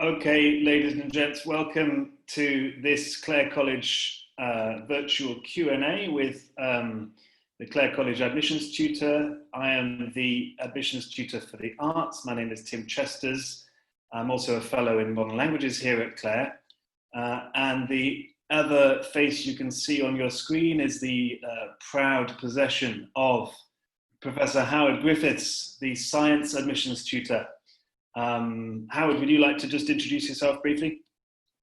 Okay, ladies and gents, welcome to this Clare College virtual Q&A with the Clare College Admissions Tutor. I am the Admissions Tutor for the Arts. My name is Tim Chesters. I'm also a Fellow in Modern Languages here at Clare. And the other face you can see on your screen is the proud possession of Professor Howard Griffiths, the Science Admissions Tutor. Howard, would you like to just introduce yourself briefly?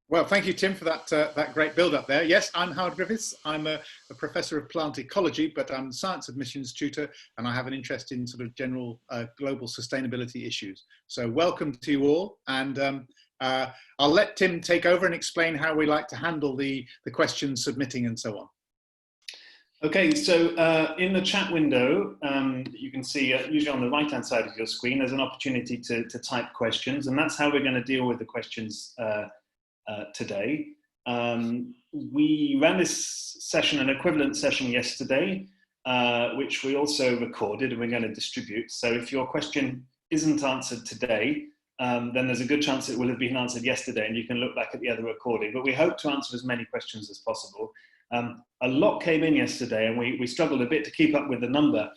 Well, thank you, Tim, for that great build-up there. Yes, I'm Howard Griffiths. I'm a professor of plant ecology, but I'm a science admissions tutor, and I have an interest in sort of general global sustainability issues. So welcome to you all, and I'll let Tim take over and explain how we like to handle the questions submitting and so on. Okay, so in the chat window, you can see usually on the right-hand side of your screen, there's an opportunity to type questions, and that's how we're going to deal with the questions today. We ran this session, an equivalent session yesterday, which we also recorded and we're going to distribute. So if your question isn't answered today, then there's a good chance it will have been answered yesterday and you can look back at the other recording. But we hope to answer as many questions as possible. A lot came in yesterday and we struggled a bit to keep up with the number.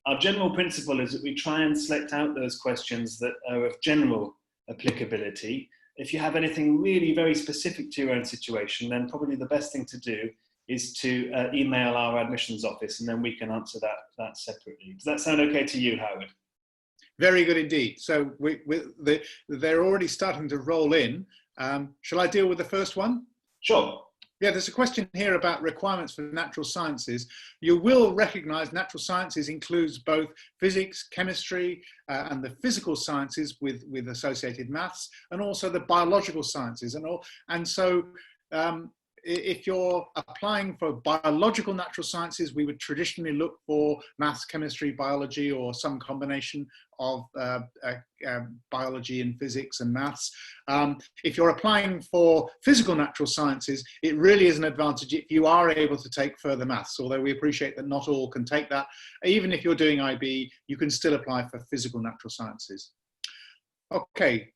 Our general principle is that we try and select out those questions that are of general applicability. If you have anything really very specific to your own situation, then probably the best thing to do is to email our admissions office and then we can answer that separately. Does that sound okay to you, Howard? Very good indeed. So they're already starting to roll in. Shall I deal with the first one? Sure. Yeah, there's a question here about requirements for natural sciences. You will recognise natural sciences includes both physics, chemistry, and the physical sciences with associated maths, and also the biological sciences. And so if you're applying for biological natural sciences, we would traditionally look for maths, chemistry, biology, or some combination of biology and physics and maths. If you're applying for physical natural sciences, it really is an advantage if you are able to take further maths, although we appreciate that not all can take that. Even if you're doing IB, you can still apply for physical natural sciences. Okay.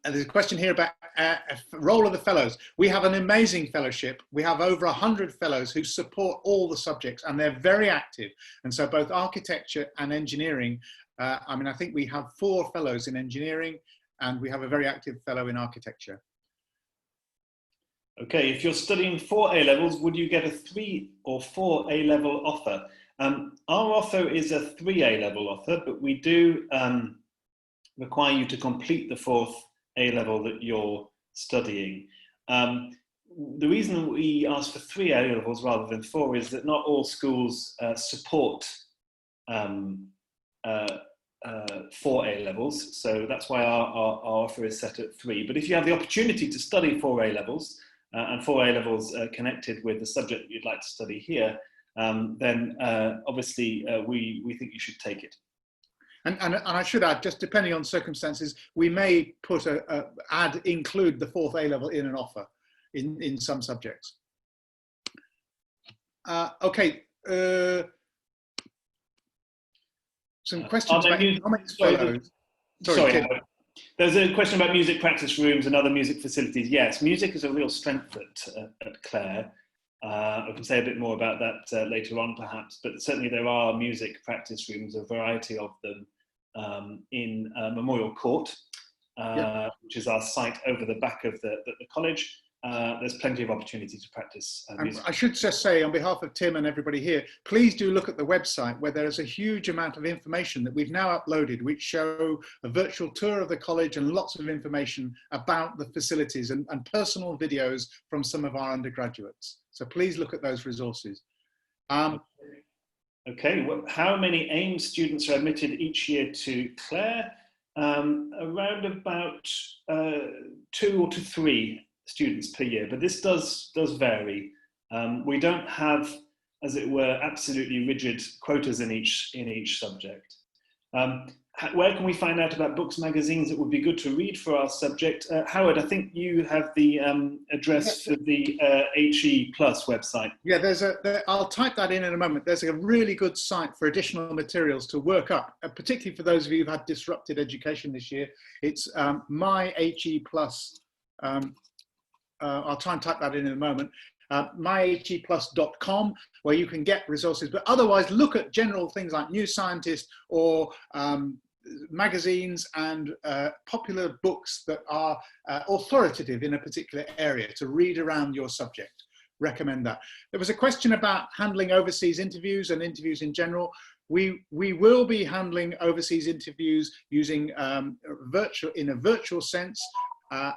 There's a question here about role of the fellows. We have an amazing fellowship. We have over 100 fellows who support all the subjects and they're very active. And so both architecture and engineering, I think we have 4 fellows in engineering and we have a very active fellow in architecture. Okay, if you're studying 4 A-levels, would you get a 3 or 4 A-level offer? Our offer is a 3 A-level offer, but we do require you to complete the 4th A-level that you're studying. The reason we ask for 3 A-levels rather than 4 is that not all schools support 4 A-levels, so that's why our offer is set at 3. But if you have the opportunity to study 4 A-levels, and 4 A-levels connected with the subject that you'd like to study here, then obviously we think you should take it. And I should add, just depending on circumstances, we may put include the 4th A-level in an offer in some subjects. Okay. Some questions about economics fellows. Sorry, there's a question about music practice rooms and other music facilities. Yes, music is a real strength at Clare. I can say a bit more about that later on perhaps, but certainly there are music practice rooms, a variety of them in Memorial Court, which is our site over the back of the college. There's plenty of opportunity to practice music. I should just say on behalf of Tim and everybody here, please do look at the website where there's a huge amount of information that we've now uploaded which show a virtual tour of the college and lots of information about the facilities and personal videos from some of our undergraduates. So please look at those resources. Okay, well, how many AIM students are admitted each year to Clare? Around about 2 to 3 students per year, but this does vary. We don't have, as it were, absolutely rigid quotas in each subject. Where can we find out about books, magazines that would be good to read for our subject? Howard, I think you have the address for the HE Plus website. Yeah, I'll type that in a moment. There's a really good site for additional materials to work up, particularly for those of you who've had disrupted education this year. It's My HE Plus. I'll try and type that in a moment. myheplus.com, where you can get resources, but otherwise look at general things like New Scientist or magazines and popular books that are authoritative in a particular area to read around your subject. Recommend that. There was a question about handling overseas interviews and interviews in general. We will be handling overseas interviews using in a virtual sense.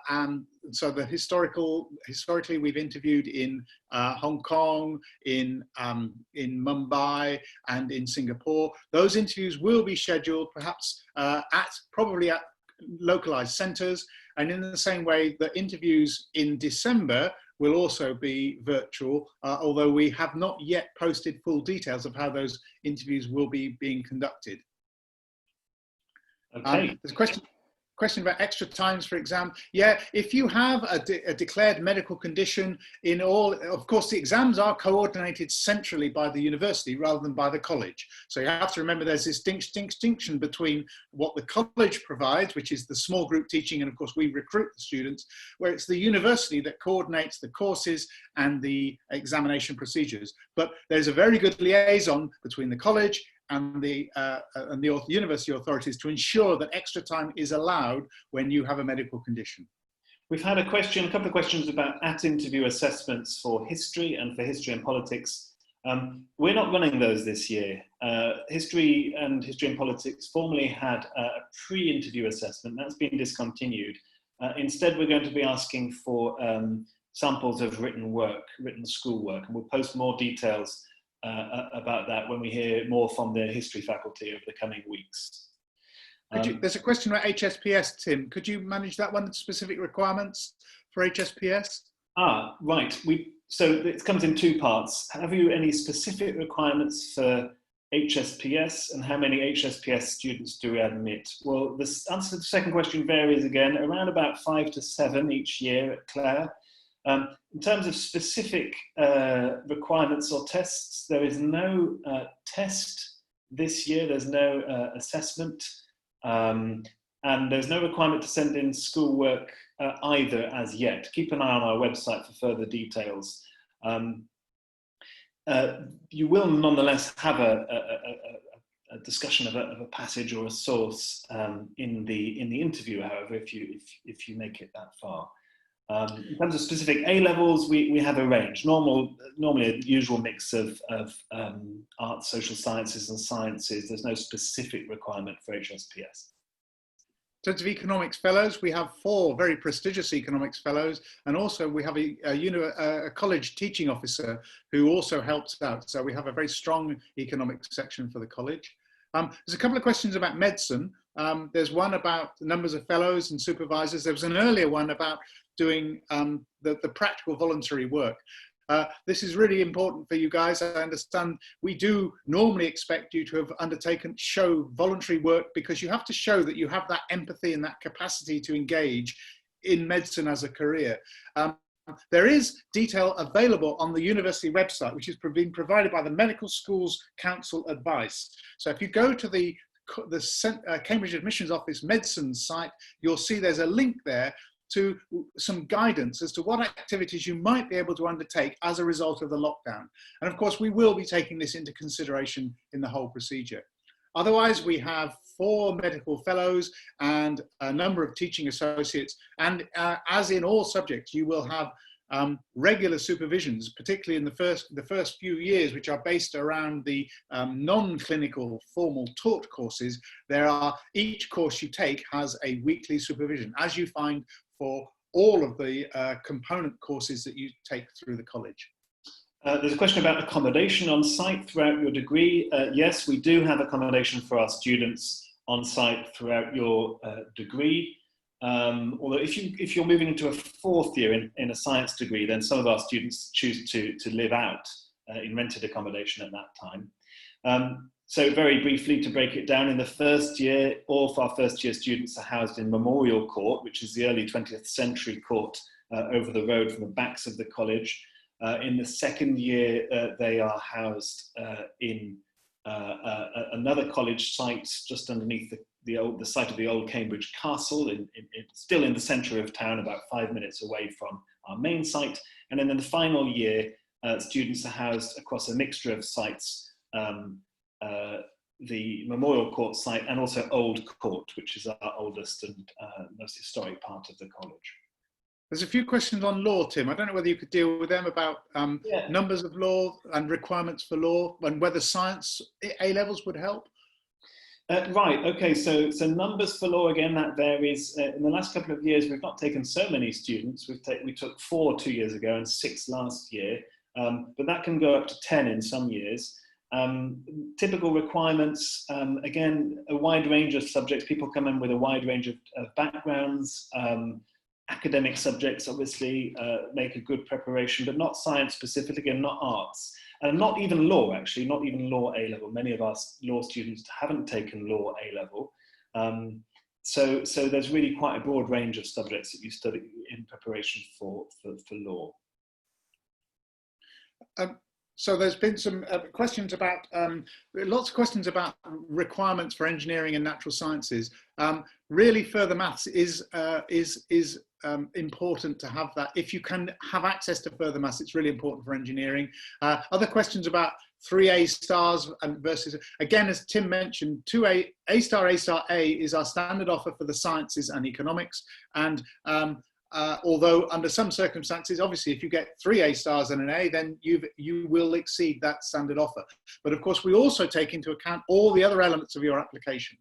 And so historically we've interviewed in Hong Kong, in Mumbai, and in Singapore. Those interviews will be scheduled perhaps probably at localized centers. And in the same way, the interviews in December will also be virtual, although we have not yet posted full details of how those interviews will be being conducted. Okay. There's a question about extra times for exam. Yeah, if you have a declared medical condition in all, of course, the exams are coordinated centrally by the university rather than by the college. So you have to remember there's this distinction between what the college provides, which is the small group teaching, and of course we recruit the students, where it's the university that coordinates the courses and the examination procedures. But there's a very good liaison between the college and the university authorities to ensure that extra time is allowed when you have a medical condition. We've had a couple of questions about at-interview assessments for history and for history and politics. We're not running those this year. History and politics formerly had a pre-interview assessment. That's been discontinued. Instead, we're going to be asking for samples of written schoolwork, and we'll post more details about that when we hear more from the history faculty over the coming weeks. There's a question about HSPS, Tim. Could you manage that one, specific requirements for HSPS? Right. So it comes in two parts. Have you any specific requirements for HSPS, and how many HSPS students do we admit? Well, the answer to the second question varies again, around about 5 to 7 each year at Clare. In terms of specific requirements or tests, there is no test this year, there's no assessment, and there's no requirement to send in schoolwork either as yet. Keep an eye on our website for further details. You will nonetheless have a discussion of a passage or a source in the interview, however, if you make it that far. In terms of specific A levels, we have a range. Normally a usual mix of arts, social sciences, and sciences. There's no specific requirement for HSPS. In terms of economics fellows, we have 4 very prestigious economics fellows, and also we have a college teaching officer who also helps out. So we have a very strong economics section for the college. There's a couple of questions about medicine. There's one about the numbers of fellows and supervisors. There was an earlier one about doing the practical voluntary work. This is really important for you guys. I understand we do normally expect you to have show voluntary work, because you have to show that you have that empathy and that capacity to engage in medicine as a career. There is detail available on the university website, which is being provided by the Medical Schools Council Advice. So if you go to the Cambridge Admissions Office Medicine site, you'll see there's a link there to some guidance as to what activities you might be able to undertake as a result of the lockdown. And of course, we will be taking this into consideration in the whole procedure. Otherwise, we have 4 medical fellows and a number of teaching associates. And as in all subjects, you will have regular supervisions, particularly in the first few years, which are based around the non-clinical formal taught courses. Each course you take has a weekly supervision, as you find for all of the component courses that you take through the college. There's a question about accommodation on site throughout your degree. Yes, we do have accommodation for our students on site throughout your degree. Although if you're moving into a 4th year in a science degree, then some of our students choose to live out in rented accommodation at that time. So very briefly, to break it down, in the first year, all of our first year students are housed in Memorial Court, which is the early 20th century court over the road from the backs of the college. In the second year, they are housed in another college site just underneath the site of the old Cambridge Castle, still in the centre of town, about 5 minutes away from our main site. And then in the final year, students are housed across a mixture of sites, the Memorial Court site and also Old Court, which is our oldest and most historic part of the college. There's a few questions on law, Tim. I don't know whether you could deal with them about numbers of law and requirements for law, and whether science A-levels would help. Right, okay, so numbers for law, again, that varies. In the last couple of years, we've not taken so many students. We took 4 2 years ago and 6 last year, but that can go up to 10 in some years. Typical requirements, again, a wide range of subjects. People come in with a wide range of backgrounds. Academic subjects obviously make a good preparation, but not science specifically and not arts. And not even law, actually, not even law A-level. Many of our law students haven't taken law A-level. So there's really quite a broad range of subjects that you study in preparation for law. So there's been some questions about, lots of questions about requirements for engineering and natural sciences. Really, further maths is important to have that. If you can have access to further maths, it's really important for engineering. Other questions about 3 A stars and versus, again, as Tim mentioned, 2 A star A is our standard offer for the sciences and economics. And although under some circumstances, obviously, if you get 3 A stars and an A, then you will exceed that standard offer. But of course, we also take into account all the other elements of your application.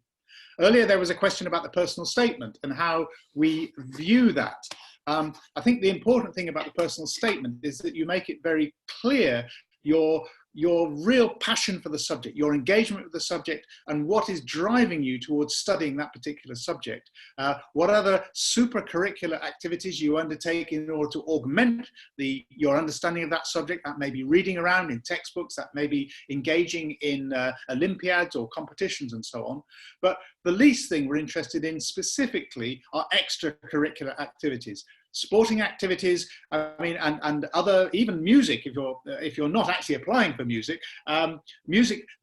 Earlier, there was a question about the personal statement and how we view that. I think the important thing about the personal statement is that you make it very clear your real passion for the subject, your engagement with the subject, and what is driving you towards studying that particular subject. What other supercurricular activities you undertake in order to augment your understanding of that subject. That may be reading around in textbooks, that may be engaging in Olympiads or competitions and so on. But the least thing we're interested in specifically are extracurricular activities. Sporting activities, I mean, and other, even music. If you're not actually applying for music,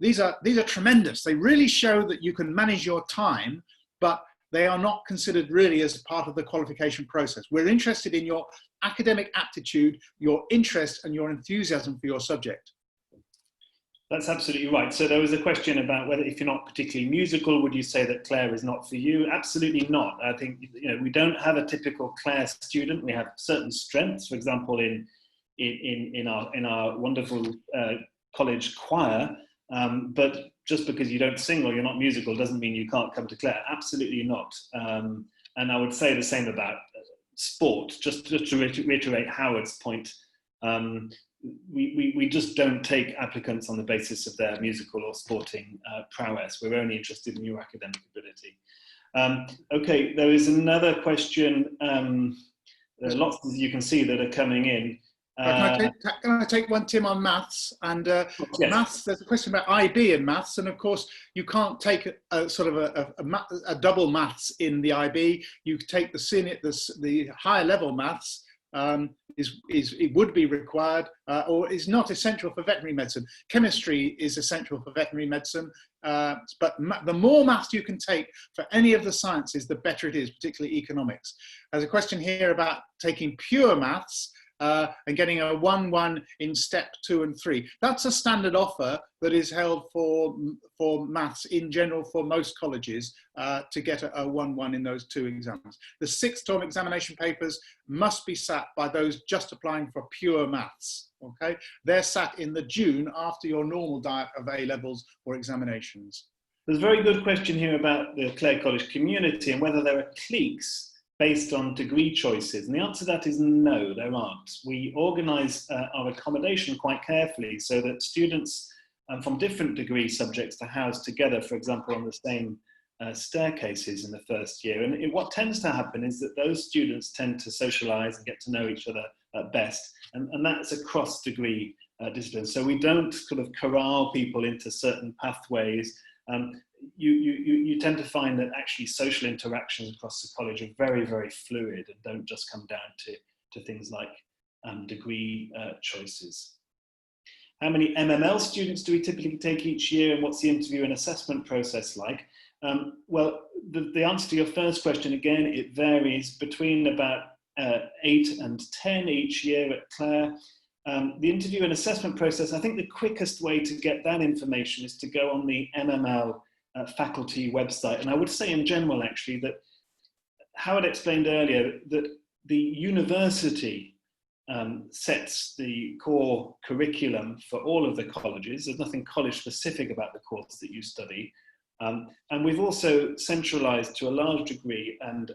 these are tremendous. They really show that you can manage your time, but they are not considered really as part of the qualification process. We're interested in your academic aptitude, your interest, and your enthusiasm for your subject. That's absolutely right. So there was a question about whether, if you're not particularly musical, would you say that Clare is not for you? Absolutely not. I think, we don't have a typical Clare student. We have certain strengths, for example, in our wonderful college choir. But just because you don't sing or you're not musical doesn't mean you can't come to Clare. Absolutely not. And I would say the same about sport. Just to reiterate Howard's point. We just don't take applicants on the basis of their musical or sporting prowess. We're only interested in your academic ability. Okay, there is another question. There are lots, as you can see, that are coming in. Can I take one, Tim, on maths? And yes. Maths, there's a question about IB in maths, and of course, you can't take a double maths in the IB. You take the higher level maths. It would be required or is not essential for veterinary medicine. Chemistry is essential for veterinary medicine, but the more maths you can take for any of the sciences, the better it is, particularly economics. There's a question here about taking pure maths and getting a 1-1 in step 2 and 3. That's a standard offer that is held for maths in general for most colleges to get a 1-1 in those 2 exams. The 6th term examination papers must be sat by those just applying for pure maths. Okay, they're sat in the June after your normal diet of A-levels or examinations. There's a very good question here about the Clare College community and whether there are cliques based on degree choices. And the answer to that is no, there aren't. We organise our accommodation quite carefully so that students from different degree subjects are housed together, for example, on the same staircases in the first year. And what tends to happen is that those students tend to socialise and get to know each other best. And that's across degree disciplines. So we don't sort of corral people into certain pathways. You tend to find that actually social interactions across the college are very, very fluid and don't just come down to things like degree choices. How many MML students do we typically take each year, and what's the interview and assessment process like? Well, the answer to your first question, again, it varies between about 8 and 10 each year at Clare. The interview and assessment process, I think the quickest way to get that information is to go on the MML faculty website. And I would say in general, actually, that Howard explained earlier that the university sets the core curriculum for all of the colleges. There's nothing college specific about the course that you study. And we've also centralized to a large degree, and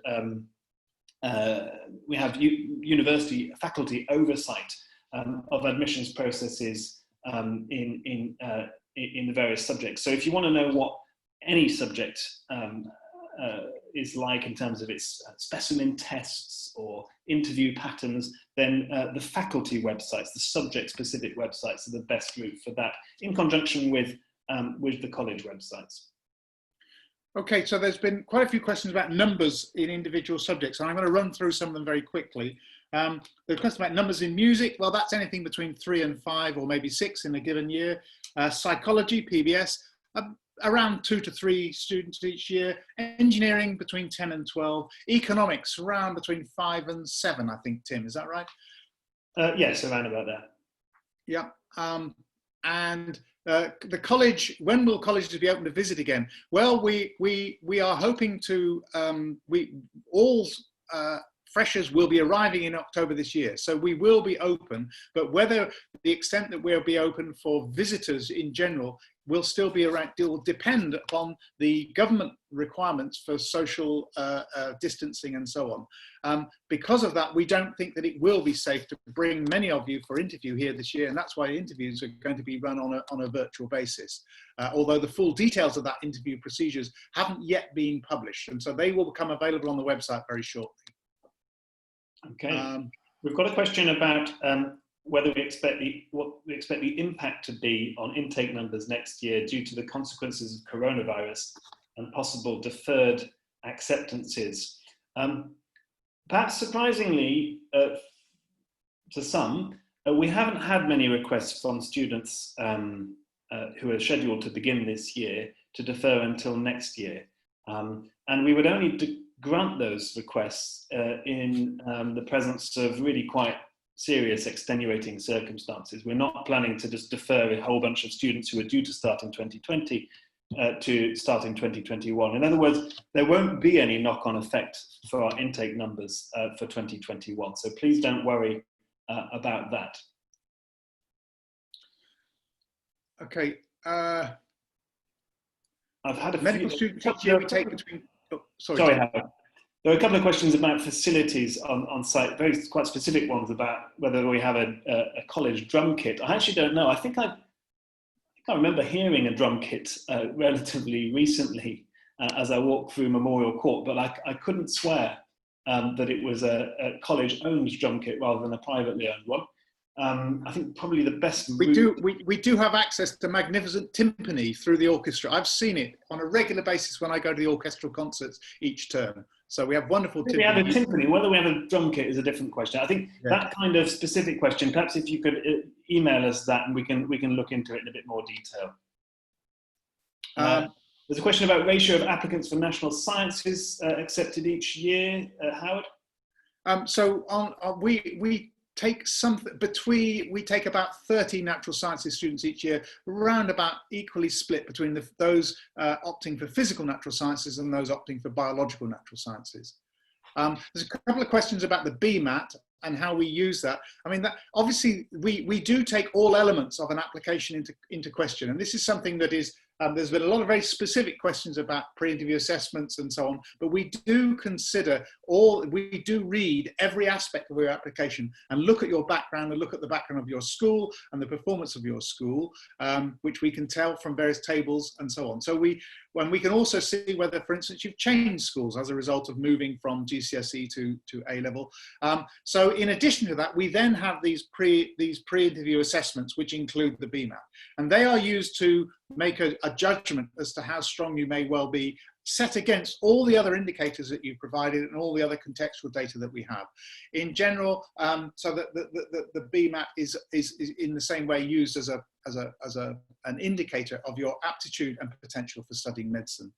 we have university faculty oversight of admissions processes in the various subjects. So if you want to know what any subject is like in terms of its specimen tests or interview patterns, then the faculty websites, the subject-specific websites, are the best route for that, in conjunction with the college websites. Okay, so there's been quite a few questions about numbers in individual subjects, and I'm going to run through some of them very quickly. The question about numbers in music, well, that's anything between 3 and 5 or maybe 6 in a given year. Psychology, PBS, around 2 to 3 students each year. Engineering, between 10 and 12. Economics, around between 5 and 7, I think, Tim, is that right? Yes, around about that. Yeah. And the college, when will colleges be open to visit again? Well, we are hoping to, all freshers will be arriving in October this year. So we will be open, but whether the extent that we'll be open for visitors in general will still be around, it will depend upon the government requirements for social distancing and so on. Because of that, we don't think that it will be safe to bring many of you for interview here this year, and that's why interviews are going to be run on a virtual basis. Although the full details of that interview procedures haven't yet been published, and so they will become available on the website very shortly. Okay, we've got a question about whether we expect what we expect the impact to be on intake numbers next year due to the consequences of coronavirus and possible deferred acceptances. Perhaps surprisingly to some, we haven't had many requests from students who are scheduled to begin this year to defer until next year. And we would only grant those requests in the presence of really quite serious extenuating circumstances. We're not planning to just defer a whole bunch of students who are due to start in 2020 to start in 2021. In other words, there won't be any knock-on effect for our intake numbers for 2021. So please don't worry about that. Okay. I've had a medical students each year we take between. Oh, sorry, Howard. There are a couple of questions about facilities on site, quite specific ones about whether we have a college drum kit. I actually don't know. I think I remember hearing a drum kit relatively recently as I walked through Memorial Court, but I couldn't swear that it was a college-owned drum kit rather than a privately owned one. I think probably the best. We do have access to magnificent timpani through the orchestra. I've seen it on a regular basis when I go to the orchestral concerts each term. So we have wonderful timpani. We have a timpani. Whether we have a drum kit is a different question. I think that kind of specific question, perhaps if you could email us that and we can look into it in a bit more detail. There's a question about ratio of applicants for national sciences accepted each year. Howard? We take we take about 30 natural sciences students each year, round about equally split between those opting for physical natural sciences and those opting for biological natural sciences. There's a couple of questions about the BMAT and how we use that. I mean, obviously we do take all elements of an application into question, and this is something that is There's been a lot of very specific questions about pre-interview assessments and so on, but we do we do read every aspect of your application and look at your background and look at the background of your school and the performance of your school, which we can tell from various tables and so on. So we can also see whether, for instance, you've changed schools as a result of moving from GCSE to A-level. So in addition to that, we then have these pre-interview assessments, which include the BMAT, and they are used to make a judgment as to how strong you may well be, set against all the other indicators that you've provided and all the other contextual data that we have. In general, so that the BMAT is in the same way used as an indicator of your aptitude and potential for studying medicine.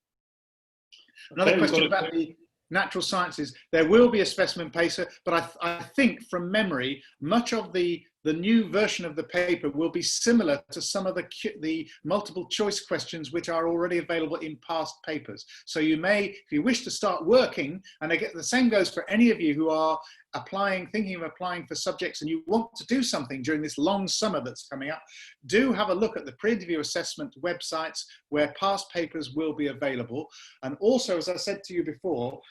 Another question about the natural sciences. There will be a specimen paper, but I think from memory, much of the new version of the paper will be similar to some of the multiple choice questions which are already available in past papers. So you may, if you wish to start working, and the same goes for any of you who are thinking of applying for subjects and you want to do something during this long summer that's coming up, do have a look at the pre-interview assessment websites where past papers will be available. And also, as I said to you before,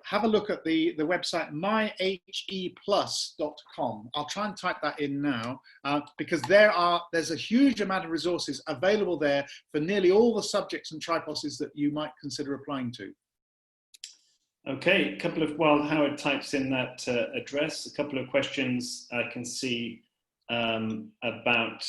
have a look at the website myheplus.com. I'll try and type that in now because there's a huge amount of resources available there for nearly all the subjects and triposes that you might consider applying to. Okay, while Howard types in that address, a couple of questions I can see about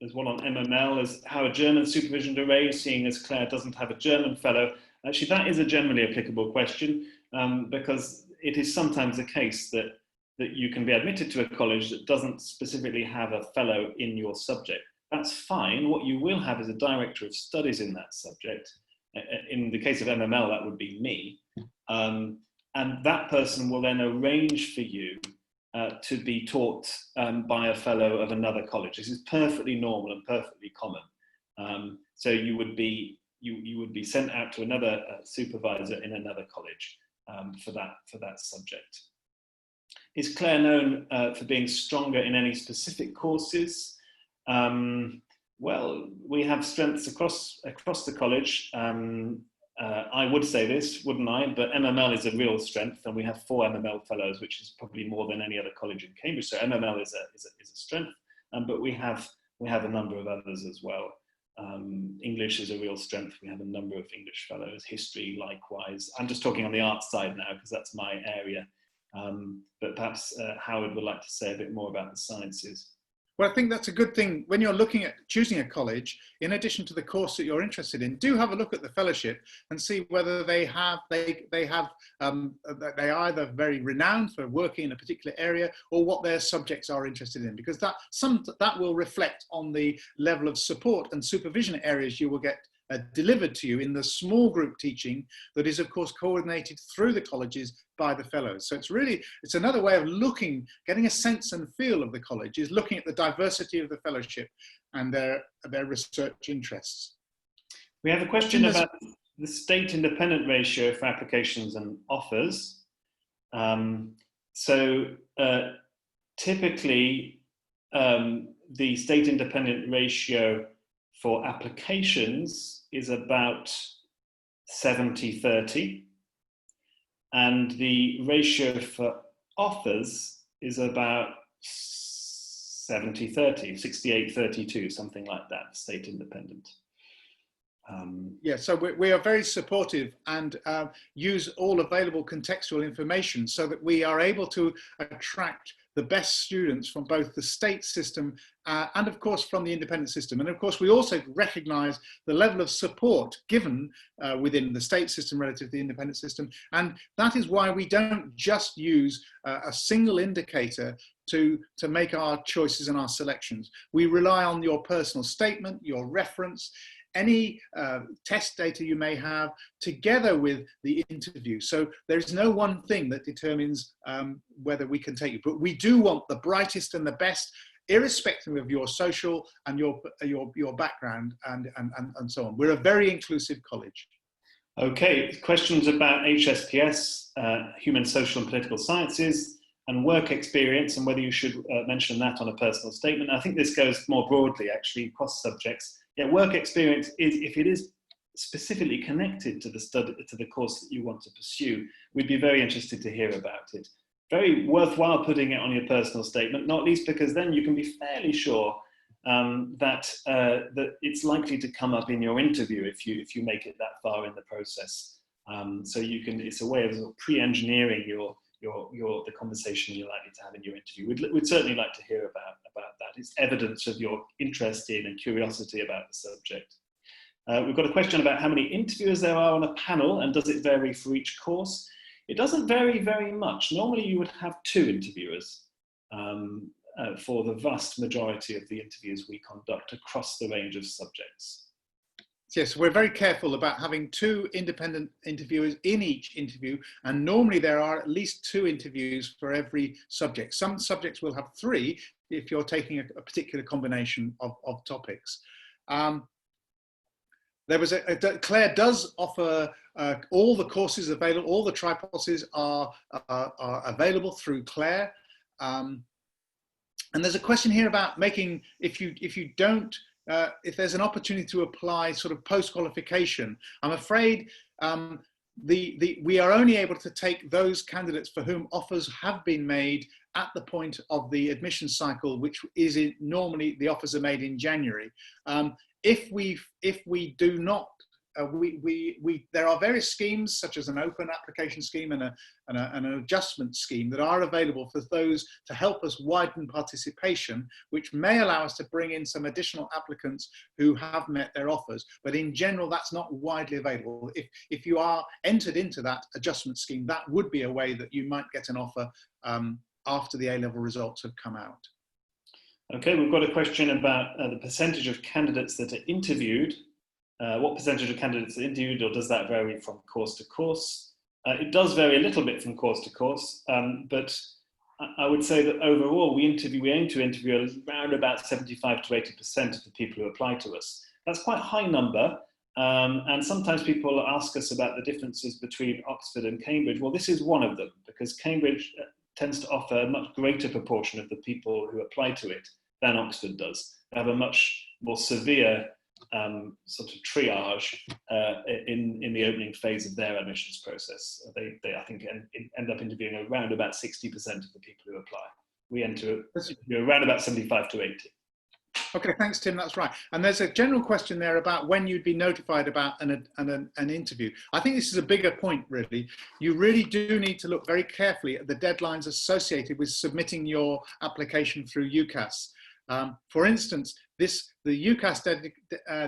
there's one on MML, as how a German supervision arrays, seeing as Clare doesn't have a German fellow. Actually, that is a generally applicable question because it is sometimes the case that you can be admitted to a college that doesn't specifically have a fellow in your subject. That's fine. What you will have is a director of studies in that subject. In the case of MML, that would be me. And that person will then arrange for you to be taught by a fellow of another college. This is perfectly normal and perfectly common. So you would be sent out to another supervisor in another college for that subject. Is Clare known for being stronger in any specific courses? Well, we have strengths across the college. I would say this, wouldn't I? But MML is a real strength, and we have 4 MML fellows, which is probably more than any other college in Cambridge. So MML is a strength, but we have a number of others as well. English is a real strength. We have a number of English fellows. History, likewise. I'm just talking on the art side now because that's my area. But perhaps Howard would like to say a bit more about the sciences. Well, I think that's a good thing when you're looking at choosing a college. In addition to the course that you're interested in, do have a look at the fellowship and see whether they are either very renowned for working in a particular area or what their subjects are interested in, because that will reflect on the level of support and supervision areas you will get delivered to you in the small group teaching that is, of course, coordinated through the colleges by the fellows. So it's another way of getting a sense and feel of the college, is looking at the diversity of the fellowship and their research interests. We have a question about the state independent ratio for applications and offers. Typically, the state independent ratio for applications is about 70-30, and the ratio for offers is about 70-30, 68-32, something like that, state independent. Yeah, so we are very supportive and use all available contextual information so that we are able to attract the best students from both the state system and of course from the independent system. And of course we also recognise the level of support given within the state system relative to the independent system, and that is why we don't just use a single indicator to make our choices and our selections. We rely on your personal statement, your reference, any test data you may have, together with the interview. So there's no one thing that determines whether we can take you, but we do want the brightest and the best, irrespective of your social and your background and so on. We're a very inclusive college. Okay, questions about HSPS, Human, Social and Political Sciences. and work experience, and whether you should mention that on a personal statement. I think this goes more broadly, actually, across subjects. Yeah, work experience is, if it is specifically connected to the study, to the course that you want to pursue, we'd be very interested to hear about it. Very worthwhile putting it on your personal statement, not least because then you can be fairly sure that it's likely to come up in your interview if you make it that far in the process. So you can, it's a way of pre-engineering the conversation you're likely to have in your interview. We'd certainly like to hear about that. It's evidence of your interest in and curiosity about the subject. We've got a question about how many interviewers there are on a panel, and does it vary for each course? It doesn't vary very much. Normally you would have 2 interviewers for the vast majority of the interviews we conduct across the range of subjects. Yes, we're very careful about having 2 independent interviewers in each interview, and normally there are at least 2 interviews for every subject. Some subjects will have 3 if you're taking a particular combination of topics. Clare does offer all the courses available, all the triposes are available through Clare. And there's a question here about making, if there's an opportunity to apply sort of post-qualification, I'm afraid we are only able to take those candidates for whom offers have been made at the point of the admission cycle, which is normally the offers are made in January. If we do not, there are various schemes such as an open application scheme and an adjustment scheme that are available for those to help us widen participation, which may allow us to bring in some additional applicants who have met their offers. But in general, that's not widely available. If you are entered into that adjustment scheme, that would be a way that you might get an offer after the A-level results have come out. Okay, we've got a question about the percentage of candidates that are interviewed. What percentage of candidates are interviewed, or does that vary from course to course? It does vary a little bit from course to course, but I would say that overall we aim to interview around about 75 to 80% of the people who apply to us. That's quite a high number, and sometimes people ask us about the differences between Oxford and Cambridge. Well, this is one of them, because Cambridge tends to offer a much greater proportion of the people who apply to it than Oxford does. They have a much more severe sort of triage in the opening phase of their admissions process. They I think end up interviewing around about 60% of the people who apply. We interview around about 75 to 80. Okay, thanks, Tim. That's right. And there's a general question there about when you'd be notified about an interview. I think this is a bigger point, really. You really do need to look very carefully at the deadlines associated with submitting your application through UCAS. For instance, the UCAS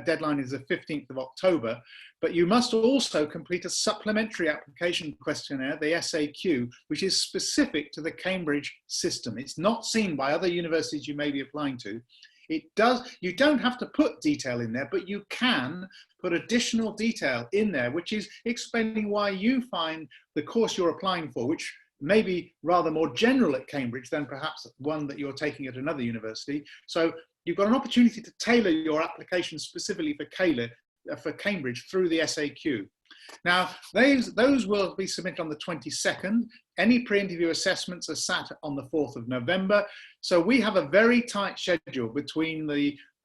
deadline is the 15th of October, but you must also complete a supplementary application questionnaire, the SAQ, which is specific to the Cambridge system. It's not seen by other universities you may be applying to. You don't have to put detail in there, but you can put additional detail in there, which is explaining why you find the course you're applying for, which may be rather more general at Cambridge than perhaps one that you're taking at another university. So you've got an opportunity to tailor your application specifically for Cambridge through the SAQ. Now, those will be submitted on the 22nd. Any pre-interview assessments are sat on the 4th of November. So we have a very tight schedule between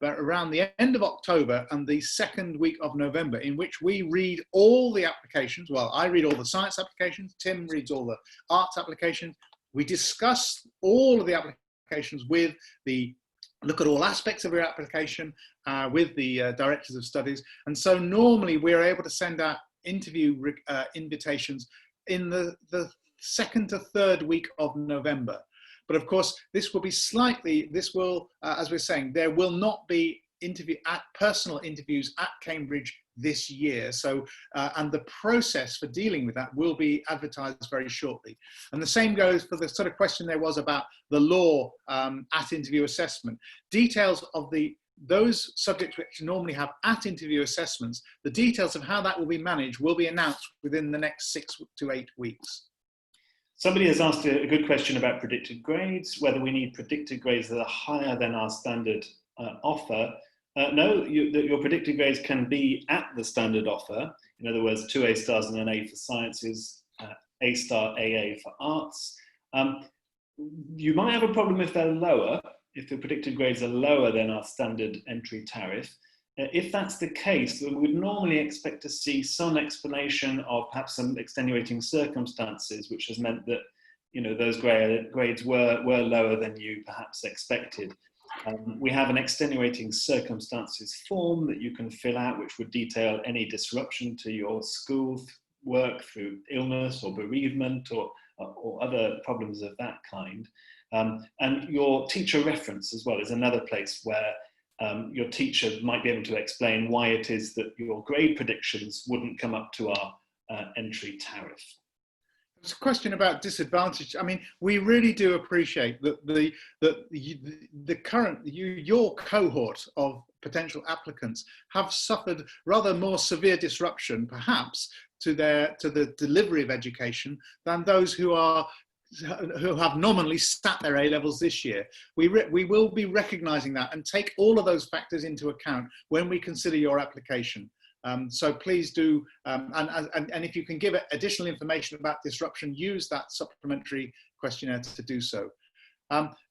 around the end of October and the 2nd week of November, in which we read all the applications. Well, I read all the science applications, Tim reads all the arts applications. We discuss all of the applications look at all aspects of your application with the directors of studies. And so normally we're able to send out interview invitations in the 2nd to 3rd week of November. But of course, as we're saying, there will not be personal interviews at Cambridge this year. So, and the process for dealing with that will be advertised very shortly. And the same goes for the sort of question there was about the law at interview assessment. Details of those subjects which normally have at interview assessments, the details of how that will be managed will be announced within the next 6 to 8 weeks. Somebody has asked a good question about predicted grades, whether we need predicted grades that are higher than our standard offer. No, your predicted grades can be at the standard offer. In other words, 2 A stars and an A for sciences, A star AA for arts. you might have a problem if they're lower, if the predicted grades are lower than our standard entry tariff. If that's the case, then we would normally expect to see some explanation of perhaps some extenuating circumstances, which has meant that, you know, those grades were lower than you perhaps expected. We have an extenuating circumstances form that you can fill out, which would detail any disruption to your school work through illness or bereavement or other problems of that kind. And your teacher reference as well is another place where your teacher might be able to explain why it is that your grade predictions wouldn't come up to our entry tariff. It's a question about disadvantage. I mean, we really do appreciate that your cohort of potential applicants have suffered rather more severe disruption, perhaps, to the delivery of education than those who have nominally sat their A-levels this year. We will be recognising that and take all of those factors into account when we consider your application. So please do, and if you can give additional information about disruption, use that supplementary questionnaire to do so.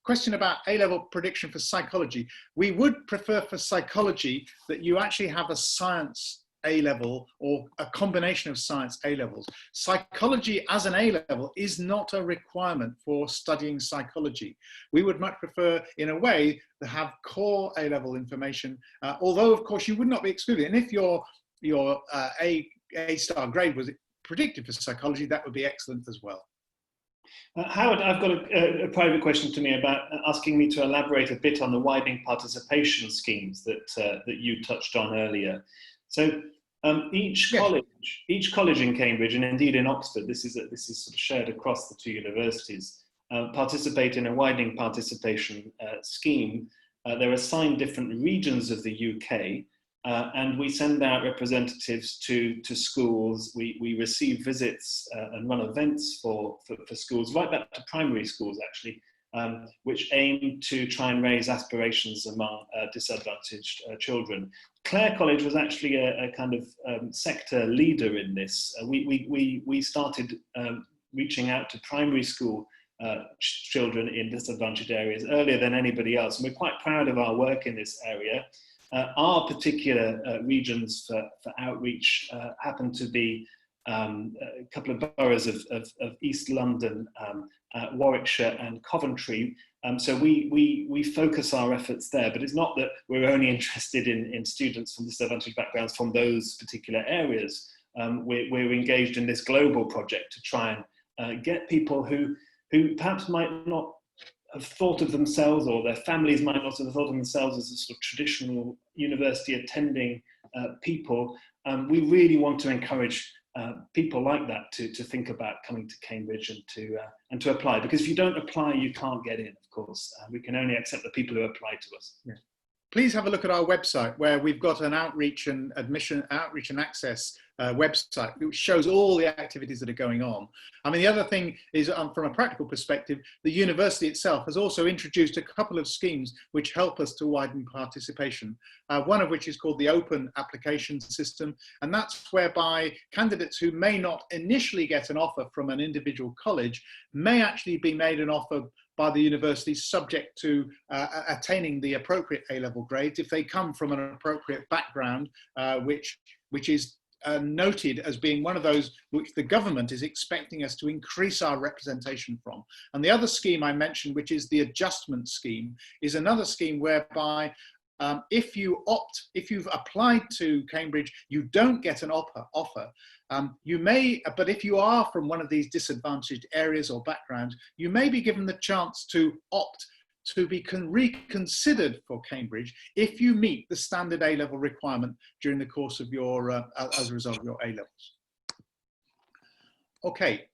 Question about A-level prediction for psychology. We would prefer for psychology that you actually have a science A-level or a combination of science A-levels. Psychology as an A-level is not a requirement for studying psychology. We would much prefer, in a way, to have core A-level information, although of course you would not be excluded. And if your A-star grade was predicted for psychology, that would be excellent as well. Howard, I've got a private question to me about asking me to elaborate a bit on the widening participation schemes that you touched on earlier. So each college in Cambridge, and indeed in Oxford, this is sort of shared across the two universities, participate in a widening participation scheme. They're assigned different regions of the UK, and we send out representatives to schools. We receive visits and run events for schools, right back to primary schools actually, which aim to try and raise aspirations among disadvantaged children. Clare College was actually a kind of sector leader in this. We started reaching out to primary school children in disadvantaged areas earlier than anybody else, and we're quite proud of our work in this area. Our particular regions for outreach happen to be a couple of boroughs of East London, Warwickshire and Coventry. So we focus our efforts there, but it's not that we're only interested in students from disadvantaged backgrounds from those particular areas. We're engaged in this global project to try and get people who perhaps might not have thought of themselves, or their families might not have thought of themselves as a sort of traditional university attending people. We really want to encourage people like that to think about coming to Cambridge and to apply, because if you don't apply, you can't get in, of course. We can only accept the people who apply to us. Yeah. Please have a look at our website, where we've got an outreach and access website, which shows all the activities that are going on. I mean, the other thing is, from a practical perspective, the university itself has also introduced a couple of schemes which help us to widen participation. One of which is called the Open Application System, and that's whereby candidates who may not initially get an offer from an individual college may actually be made an offer by the university, subject to attaining the appropriate A-level grades if they come from an appropriate background, which is noted as being one of those which the government is expecting us to increase our representation from. And the other scheme I mentioned, which is the adjustment scheme, is another scheme whereby if you've applied to Cambridge, you don't get an offer. You may, but if you are from one of these disadvantaged areas or backgrounds, you may be given the chance to opt to be reconsidered for Cambridge if you meet the standard A-level requirement during the course of your, as a result of your A-levels. Okay.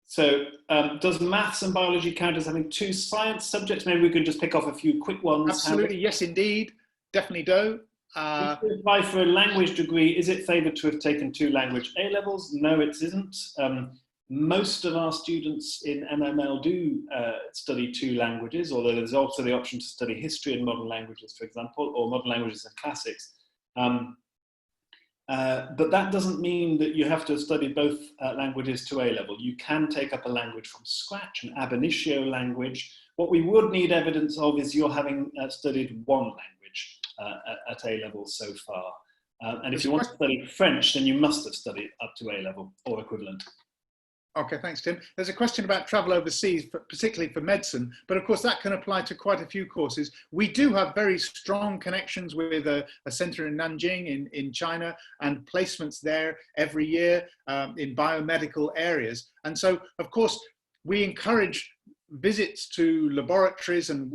So does maths and biology count as having two science subjects? Maybe we could just pick off a few quick ones. Absolutely, yes indeed, definitely do. If you apply for a language degree, is it favoured to have taken 2 language A-levels? No, it isn't. Most of our students in MML do study 2 languages, although there's also the option to study history and modern languages, for example, or modern languages and classics. But that doesn't mean that you have to study both languages to A level. You can take up a language from scratch, an ab initio language. What we would need evidence of is you're having studied one language at A level so far. And if you want to study French, then you must have studied up to A level or equivalent. Okay, thanks, Tim. There's a question about travel overseas, particularly for medicine, but of course that can apply to quite a few courses. We do have very strong connections with a centre in Nanjing in China and placements there every year in biomedical areas. And so, of course, we encourage visits to laboratories and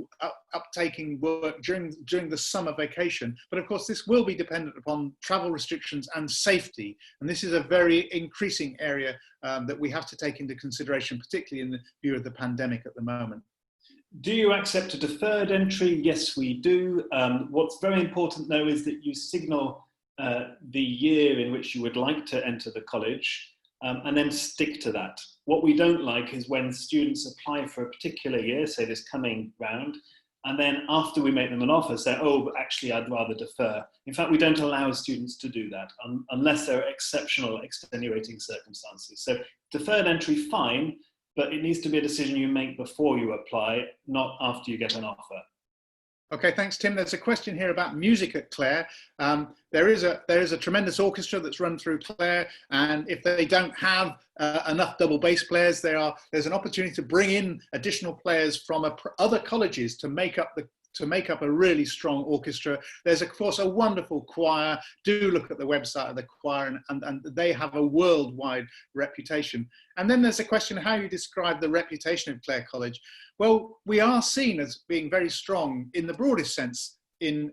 uptaking work during the summer vacation. But of course, this will be dependent upon travel restrictions and safety. And this is a very increasing area that we have to take into consideration, particularly in the view of the pandemic at the moment. Do you accept a deferred entry? Yes, we do. What's very important, though, is that you signal the year in which you would like to enter the college and then stick to that. What we don't like is when students apply for a particular year, say this coming round, and then after we make them an offer say, oh, actually, I'd rather defer. In fact, we don't allow students to do that unless there are exceptional, extenuating circumstances. So deferred entry, fine, but it needs to be a decision you make before you apply, not after you get an offer. Okay, thanks, Tim. There's a question here about music at Clare. There is a tremendous orchestra that's run through Clare, and if they don't have enough double bass players, there's an opportunity to bring in additional players from other colleges to make up a really strong orchestra. There's of course a wonderful choir. Do look at the website of the choir, and they have a worldwide reputation. And then there's a question how you describe the reputation of Clare College. Well, we are seen as being very strong in the broadest sense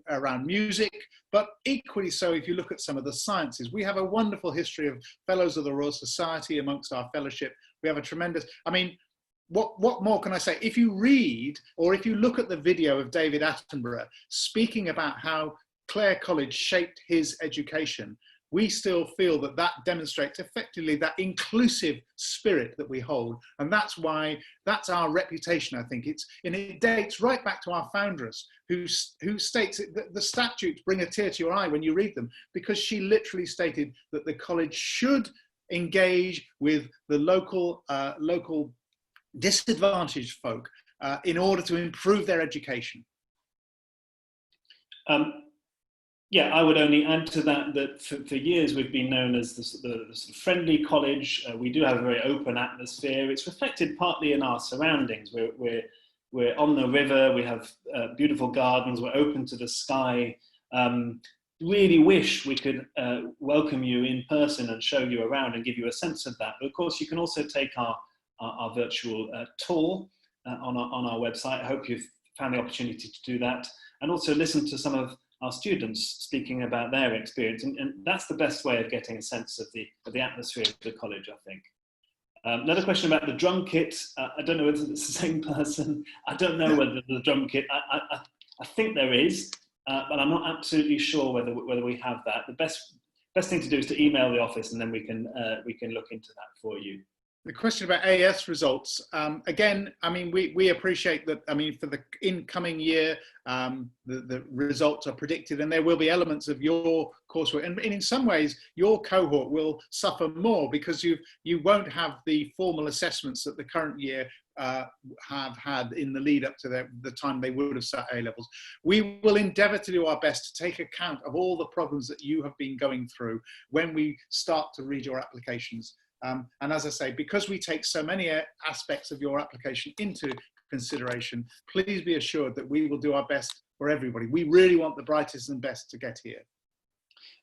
around music, but equally so if you look at some of the sciences. We have a wonderful history of Fellows of the Royal Society amongst our fellowship. We have a tremendous, I mean, what more can I say? If you read or if you look at the video of David Attenborough speaking about how Clare College shaped his education, we still feel that that demonstrates effectively that inclusive spirit that we hold. And that's why, that's our reputation, I think. It dates right back to our foundress, who states that the statutes bring a tear to your eye when you read them, because she literally stated that the college should engage with the local disadvantaged folk in order to improve their education. Yeah, I would only add to that for years we've been known as the sort of friendly college. We do have a very open atmosphere. It's reflected partly in our surroundings. We're on the river, we have beautiful gardens, we're open to the sky. Really wish we could welcome you in person and show you around and give you a sense of that. But of course, you can also take our virtual tour on our website. I hope you've found the opportunity to do that, and also listen to some of our students speaking about their experience, and that's the best way of getting a sense of the atmosphere of the college, I think. Another question about the drum kit. I don't know whether it's the same person. I don't know whether the drum kit, I think there is, but I'm not absolutely sure whether we have that. The best thing to do is to email the office, and then we can look into that for you. The question about AS results, again, I mean, we appreciate that, I mean, for the incoming year, the results are predicted, and there will be elements of your coursework. And in some ways, your cohort will suffer more because you won't have the formal assessments that the current year have had in the lead up to the time they would have sat A-levels. We will endeavour to do our best to take account of all the problems that you have been going through when we start to read your applications. And as I say, because we take so many aspects of your application into consideration, please be assured that we will do our best for everybody. We really want the brightest and best to get here.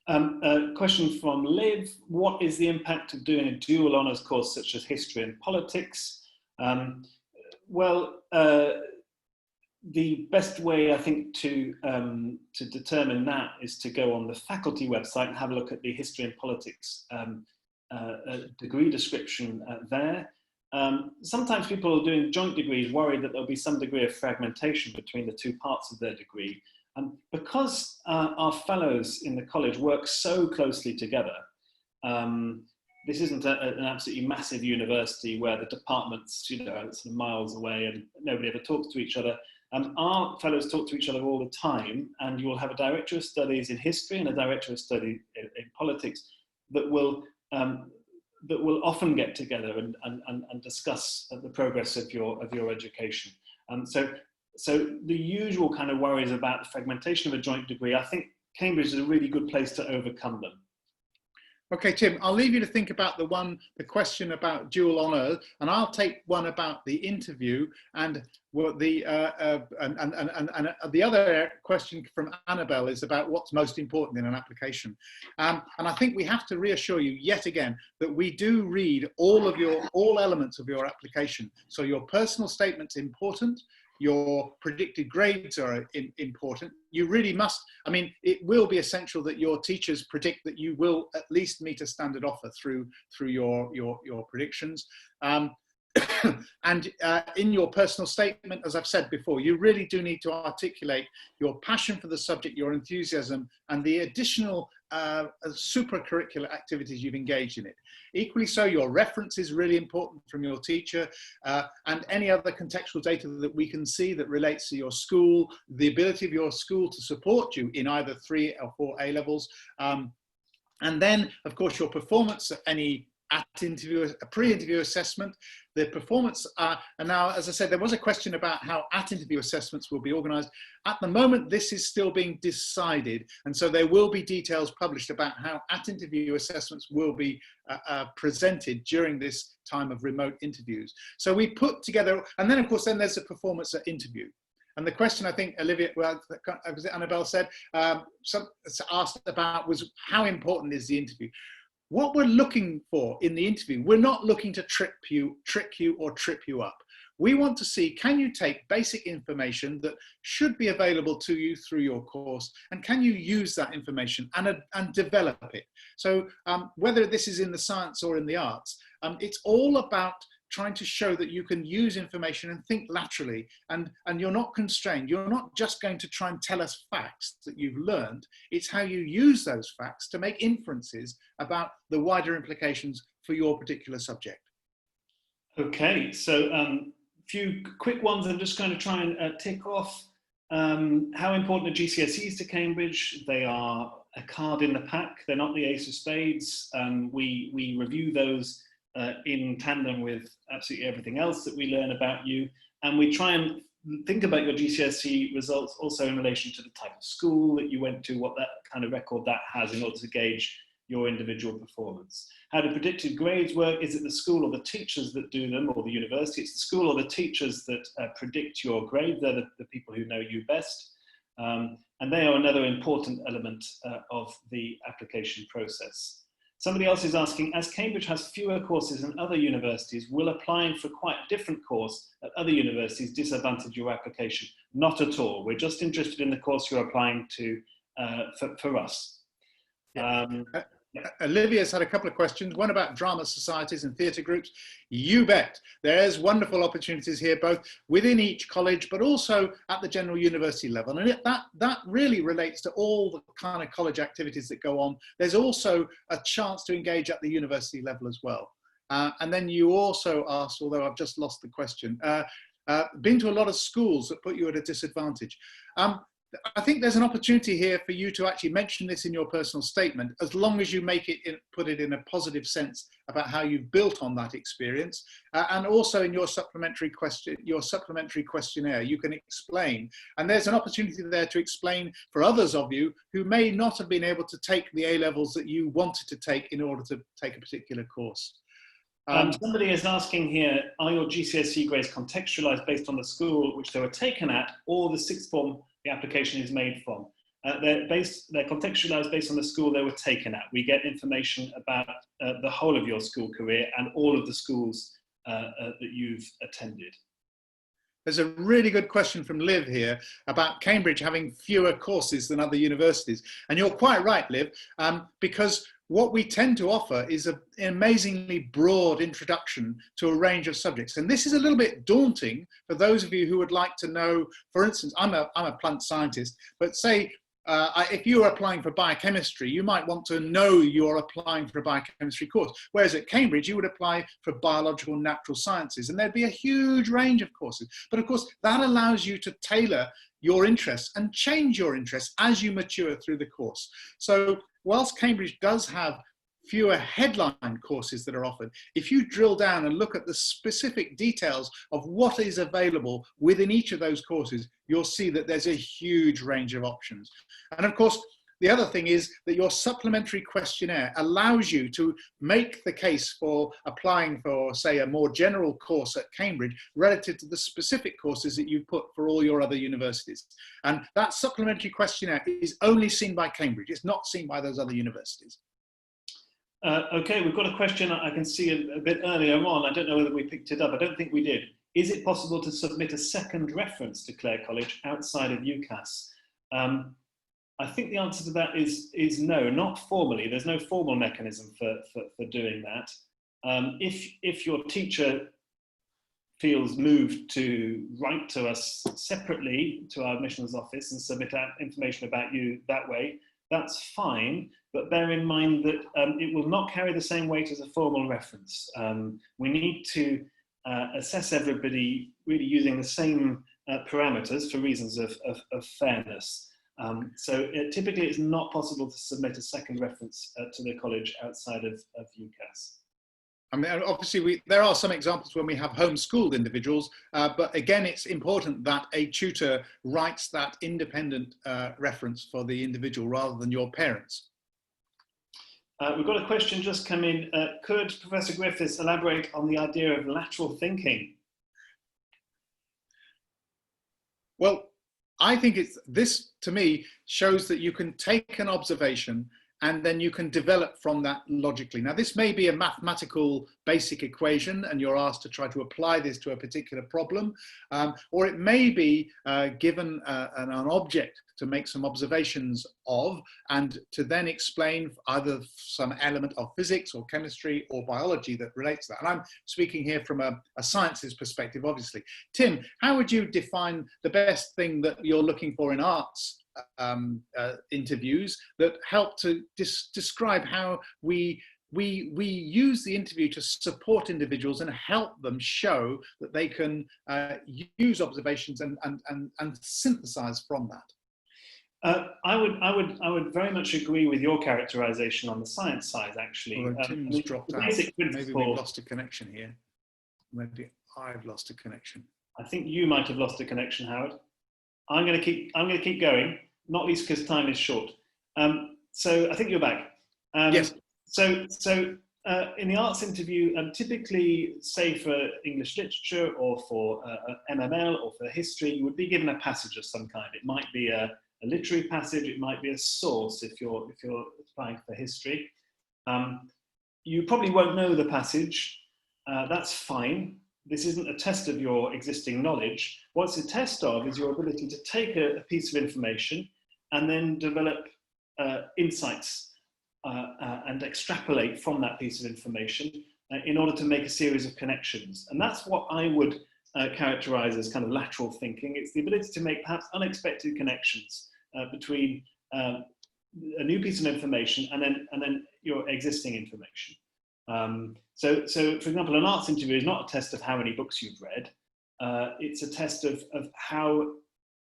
A question from Liv. What is the impact of doing a dual honours course such as history and politics? Well, the best way, I think, to determine that is to go on the faculty website and have a look at the history and politics degree description there. Sometimes people doing joint degrees worry that there'll be some degree of fragmentation between the two parts of their degree. Because our fellows in the college work so closely together, this isn't an absolutely massive university where the departments, are sort of miles away and nobody ever talks to each other. Our fellows talk to each other all the time, and you will have a director of studies in history and a director of study in politics that will often get together and discuss the progress of your education. So the usual kind of worries about the fragmentation of a joint degree, I think Cambridge is a really good place to overcome them. Okay, Tim, I'll leave you to think about the question about dual honour, and I'll take one about the interview and what the other question from Annabelle is about what's most important in an application. And I think we have to reassure you yet again that we do read all elements of your application. So your personal statement's important. Your predicted grades are important. You really must, I mean, it will be essential that your teachers predict that you will at least meet a standard offer through your predictions. And in your personal statement, as I've said before, you really do need to articulate your passion for the subject, your enthusiasm, and the additional supracurricular activities you've engaged in it. Equally so, your reference is really important from your teacher, and any other contextual data that we can see that relates to your school, the ability of your school to support you in either 3 or 4 A levels. And then, of course, your performance at any pre-interview assessment, the performance, and now, as I said, there was a question about how at-interview assessments will be organised. At the moment, this is still being decided, and so there will be details published about how at-interview assessments will be presented during this time of remote interviews. So we put together, and then of course, then there's a performance at interview. And the question I think Olivia, well, was it Annabelle said, asked about was how important is the interview? What we're looking for in the interview, we're not looking to trick you or trip you up. We want to see, can you take basic information that should be available to you through your course, and can you use that information and develop it? So whether this is in the science or in the arts, it's all about trying to show that you can use information and think laterally, and you're not constrained. You're not just going to try and tell us facts that you've learned. It's how you use those facts to make inferences about the wider implications for your particular subject. Okay, so few quick ones. I'm just going to try and tick off. How important are GCSEs to Cambridge? They are a card in the pack. They're not the ace of spades. We review those in tandem with absolutely everything else that we learn about you, and we try and think about your GCSE results also in relation to the type of school that you went to, what that kind of record that has in order to gauge your individual performance. How do predicted grades work? Is it the school or the teachers that do them, or the university? It's the school or the teachers that predict your grades. They're the people who know you best, and they are another important element of the application process. Somebody else is asking, as Cambridge has fewer courses than other universities, will applying for quite a different course at other universities disadvantage your application? Not at all. We're just interested in the course you're applying to for us. Yeah. Olivia's had a couple of questions, one about drama societies and theatre groups. You bet. There's wonderful opportunities here, both within each college, but also at the general university level. And that really relates to all the kind of college activities that go on. There's also a chance to engage at the university level as well. And then you also asked, although I've just lost the question, been to a lot of schools that put you at a disadvantage. I think there's an opportunity here for you to actually mention this in your personal statement, as long as you put it in a positive sense about how you've built on that experience, and also in your supplementary questionnaire, you can explain. And there's an opportunity there to explain for others of you who may not have been able to take the A levels that you wanted to take in order to take a particular course. Somebody is asking here, are your GCSE grades contextualised based on the school which they were taken at, or the sixth form the application is made from? They're contextualised based on the school they were taken at. We get information about the whole of your school career and all of the schools that you've attended. There's a really good question from Liv here about Cambridge having fewer courses than other universities. And you're quite right, Liv, because what we tend to offer is an amazingly broad introduction to a range of subjects. And this is a little bit daunting for those of you who would like to know, for instance, I'm a plant scientist, but say if you're applying for biochemistry, you might want to know you're applying for a biochemistry course. Whereas at Cambridge, you would apply for biological and natural sciences, and there'd be a huge range of courses. But of course, that allows you to tailor your interests and change your interests as you mature through the course. So whilst Cambridge does have fewer headline courses that are offered, if you drill down and look at the specific details of what is available within each of those courses, you'll see that there's a huge range of options. And of course, the other thing is that your supplementary questionnaire allows you to make the case for applying for, say, a more general course at Cambridge relative to the specific courses that you put for all your other universities. And that supplementary questionnaire is only seen by Cambridge. It's not seen by those other universities. Okay, we've got a question I can see a bit earlier on. I don't know whether we picked it up. I don't think we did. Is it possible to submit a second reference to Clare College outside of UCAS? I think the answer to that is no, not formally. There's no formal mechanism for doing that. If your teacher feels moved to write to us separately to our admissions office and submit information about you that way, that's fine, but bear in mind that it will not carry the same weight as a formal reference. We need to assess everybody really using the same parameters for reasons of fairness. So typically it's not possible to submit a second reference to the college outside of UCAS. I mean, obviously, there are some examples when we have homeschooled individuals, but again, it's important that a tutor writes that independent reference for the individual rather than your parents. We've got a question just come in. Could Professor Griffiths elaborate on the idea of lateral thinking? Well, I think this, to me, shows that you can take an observation and then you can develop from that logically. Now, this may be a mathematical basic equation and you're asked to try to apply this to a particular problem, or it may be given an object to make some observations of and to then explain either some element of physics or chemistry or biology that relates to that. And I'm speaking here from a sciences perspective, obviously. Tim, how would you define the best thing that you're looking for in arts interviews that help to describe how we use the interview to support individuals and help them show that they can use observations and synthesize from that? I would very much agree with your characterization on the science side, actually. Well, Tim's dropped out. Maybe we've lost a connection here. Maybe I've lost a connection. I think you might have lost a connection, Howard. I'm going to keep going, not least because time is short. So I think you're back. Yes. So in the arts interview, typically, say for English literature or for MML or for history, you would be given a passage of some kind. It might be a literary passage. It might be a source if you're applying for history. You probably won't know the passage. That's fine. This isn't a test of your existing knowledge. What it's a test of is your ability to take a piece of information and then develop insights and extrapolate from that piece of information in order to make a series of connections. And that's what I would characterize as kind of lateral thinking. It's the ability to make perhaps unexpected connections between a new piece of information and then your existing information. So for example, an arts interview is not a test of how many books you've read. It's a test of how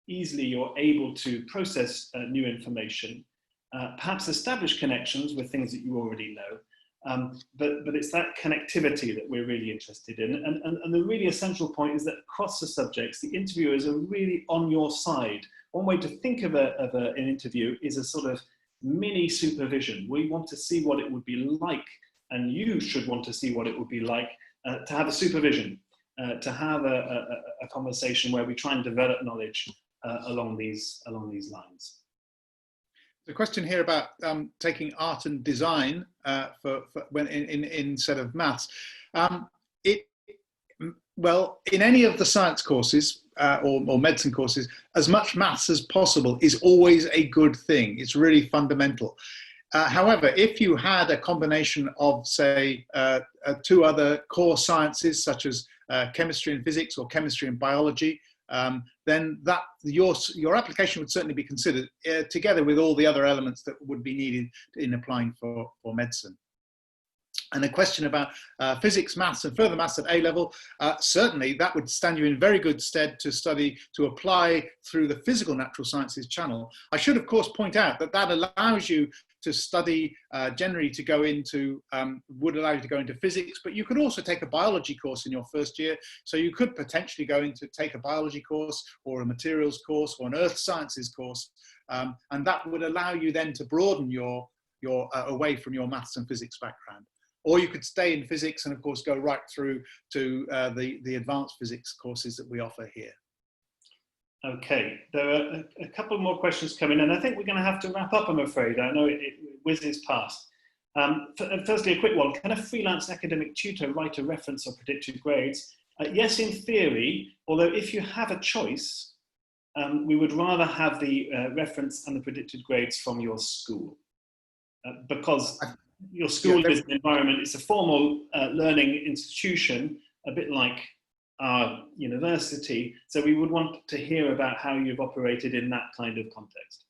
easily you're able to process new information, perhaps establish connections with things that you already know. But it's that connectivity that we're really interested in. And the really essential point is that across the subjects, the interviewers are really on your side. One way to think of an interview is a sort of mini supervision. We want to see what it would be like, and you should want to see what it would be like to have a supervision, to have a conversation where we try and develop knowledge along these lines. The question here about taking art and design for when instead of maths. Well, in any of the science courses or medicine courses, as much maths as possible is always a good thing. It's really fundamental. However, if you had a combination of, say, two other core sciences, such as chemistry and physics or chemistry and biology, then that your application would certainly be considered together with all the other elements that would be needed in applying for medicine. And a question about physics, maths and further maths at A-level, certainly that would stand you in very good stead to apply through the physical natural sciences channel. I should of course point out that that allows you to study generally to go into, would allow you to go into physics, but you could also take a biology course in your first year. So you could potentially go into take a biology course or a materials course or an earth sciences course. And that would allow you then to broaden your away from your maths and physics background. Or you could stay in physics and of course go right through to the advanced physics courses that we offer here. Okay, there are a couple more questions coming in. I think we're going to have to wrap up, I'm afraid. I know it whizzes past. Firstly, a quick one. Can a freelance academic tutor write a reference or predicted grades? Yes, in theory, although if you have a choice, we would rather have the reference and the predicted grades from your school. Because your school is an environment, it's a formal learning institution, a bit like our university. So we would want to hear about how you've operated in that kind of context.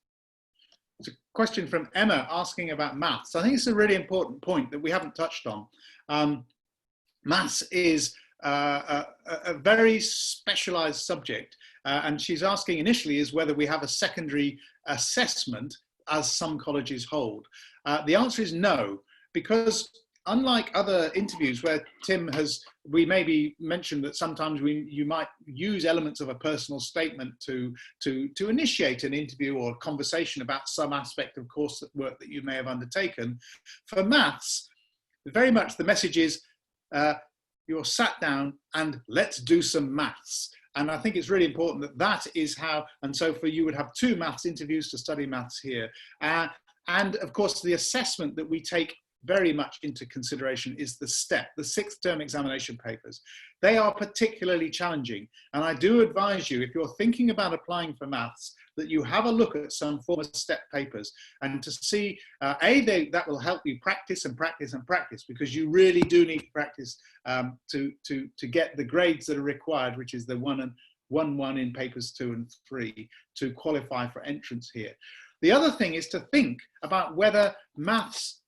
It's a question from Emma asking about maths. I think it's a really important point that we haven't touched on. Maths is a very specialized subject. And she's asking initially is whether we have a secondary assessment as some colleges hold. The answer is no, because unlike other interviews where Tim we maybe mentioned that sometimes you might use elements of a personal statement to initiate an interview or conversation about some aspect of coursework that you may have undertaken. For maths, very much the message is you're sat down and let's do some maths. And I think it's really important that that is how, and so for you would have 2 maths interviews to study maths here. And of course, the assessment that we take very much into consideration is the 6th term examination papers. They are particularly challenging. And I do advise you, if you're thinking about applying for maths, that you have a look at some form of step papers and to see, that will help you practice and practice and practice, because you really do need to practice to get the grades that are required, which is the 1 in papers 2 and 3 to qualify for entrance here. The other thing is to think about whether maths,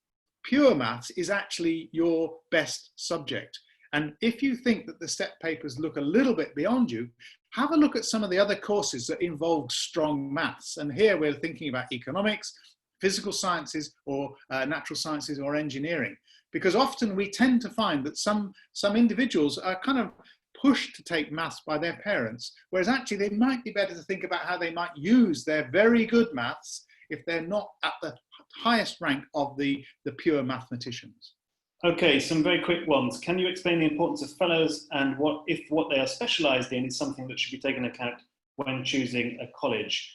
pure maths, is actually your best subject. And if you think that the step papers look a little bit beyond you, have a look at some of the other courses that involve strong maths. And here we're thinking about economics, physical sciences, or natural sciences or engineering. Because often we tend to find that some individuals are kind of pushed to take maths by their parents, whereas actually they might be better to think about how they might use their very good maths if they're not at the highest rank of the pure mathematicians. Okay, some very quick ones. Can you explain the importance of fellows and what they are specialised in is something that should be taken into account when choosing a college?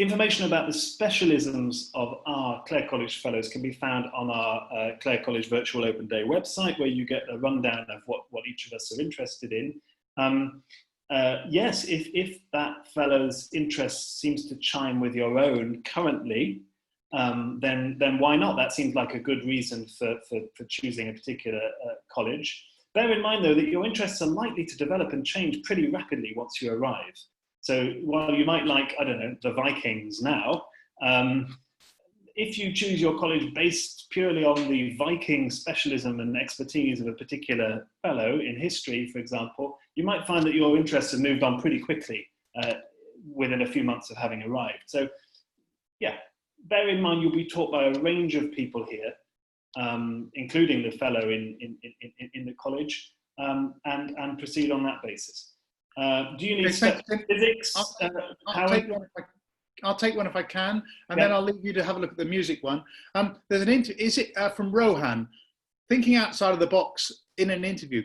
Information about the specialisms of our Clare College Fellows can be found on our Clare College Virtual Open Day website, where you get a rundown of what each of us are interested in. Yes, if that fellow's interest seems to chime with your own currently, then why not? That seems like a good reason for choosing a particular college. Bear in mind, though, that your interests are likely to develop and change pretty rapidly once you arrive. So while you might like, I don't know, the Vikings now, if you choose your college based purely on the Viking specialism and expertise of a particular fellow in history, for example, you might find that your interests have moved on pretty quickly within a few months of having arrived. So yeah, bear in mind you'll be taught by a range of people here, including the fellow in the college, and proceed on that basis. Do you need physics? I'll take one if I can, and then I'll leave you to have a look at the music one. There's an is it from Rohan, thinking outside of the box in an interview.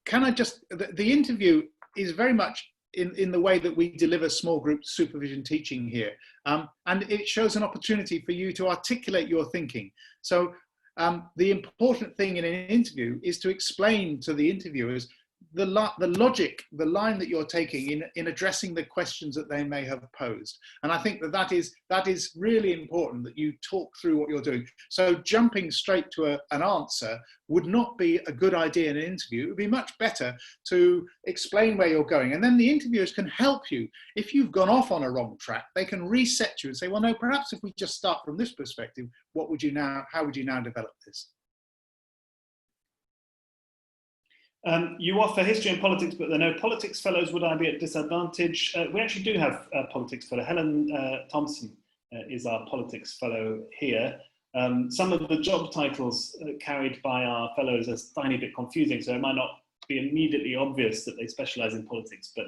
Can I just, the interview is very much in the way that we deliver small group supervision teaching here. And it shows an opportunity for you to articulate your thinking. So the important thing in an interview is to explain to the interviewers the logic, the line that you're taking in addressing the questions that they may have posed. And I think that is really important, that you talk through what you're doing. So jumping straight to an answer would not be a good idea in an interview. It would be much better to explain where you're going. And then the interviewers can help you. If you've gone off on a wrong track, they can reset you and say, well, no, perhaps if we just start from this perspective, how would you now develop this? You offer history and politics, but there are no politics fellows. Would I be at disadvantage? We actually do have a politics fellow. Helen Thompson is our politics fellow here. Some of the job titles carried by our fellows are a tiny bit confusing, so it might not be immediately obvious that they specialise in politics, but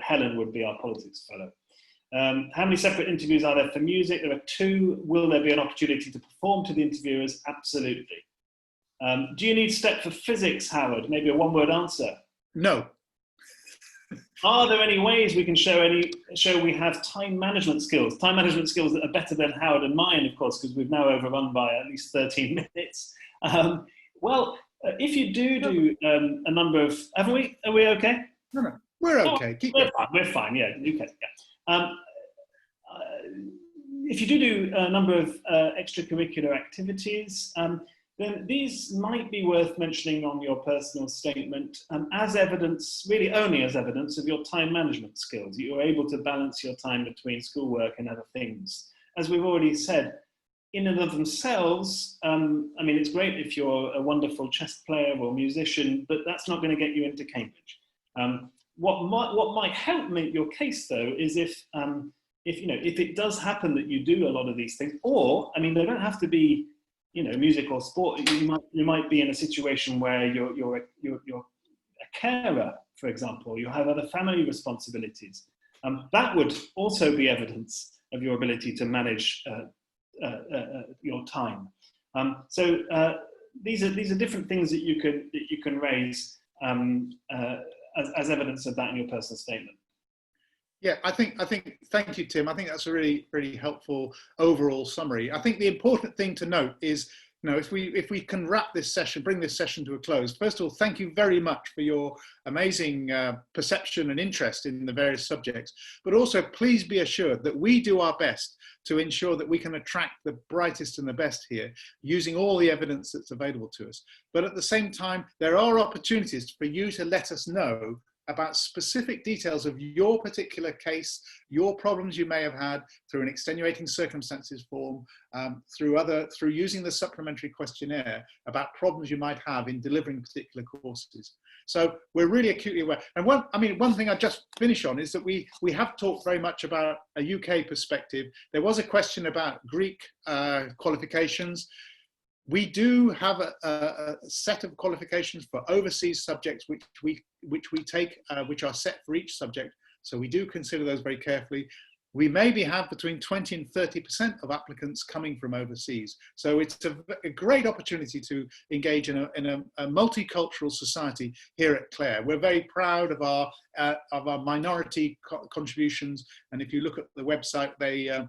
Helen would be our politics fellow. How many separate interviews are there for music? There are 2. Will there be an opportunity to perform to the interviewers? Absolutely. Do you need STEP for physics, Howard? Maybe a one-word answer. No. Are there any ways we can show we have time management skills? Time management skills that are better than Howard and mine, of course, because we've now overrun by at least 13 minutes. Well, if you do a number of, haven't we? Are we okay? No, we're okay. We're fine. Yeah, okay. Yeah. If you do a number of extracurricular activities, then these might be worth mentioning on your personal statement as evidence, really only as evidence of your time management skills. You're able to balance your time between schoolwork and other things. As we've already said, in and of themselves, I mean, it's great if you're a wonderful chess player or musician, but that's not going to get you into Cambridge. What might help make your case, though, is if it does happen that you do a lot of these things, or, I mean, they don't have to be, music or sport. You might be in a situation where you're a carer, for example. You have other family responsibilities. That would also be evidence of your ability to manage your time. So these are different things that you can raise as evidence of that in your personal statement. Yeah, I think. Thank you, Tim. I think that's a really, really helpful overall summary. I think the important thing to note is, if we can wrap this session, bring this session to a close. First of all, thank you very much for your amazing perception and interest in the various subjects. But also, please be assured that we do our best to ensure that we can attract the brightest and the best here, using all the evidence that's available to us. But at the same time, there are opportunities for you to let us know about specific details of your particular case, your problems you may have had through an extenuating circumstances form, through using the supplementary questionnaire, about problems you might have in delivering particular courses. So we're really acutely aware. And one thing I just finish on is that we have talked very much about a UK perspective. There was a question about Greek qualifications. We do have a set of qualifications for overseas subjects which we take, which are set for each subject. So we do consider those very carefully. We maybe have between 20 and 30% of applicants coming from overseas. So it's a great opportunity to engage in a multicultural society here at Clare. We're very proud of our minority contributions. And if you look at the website, the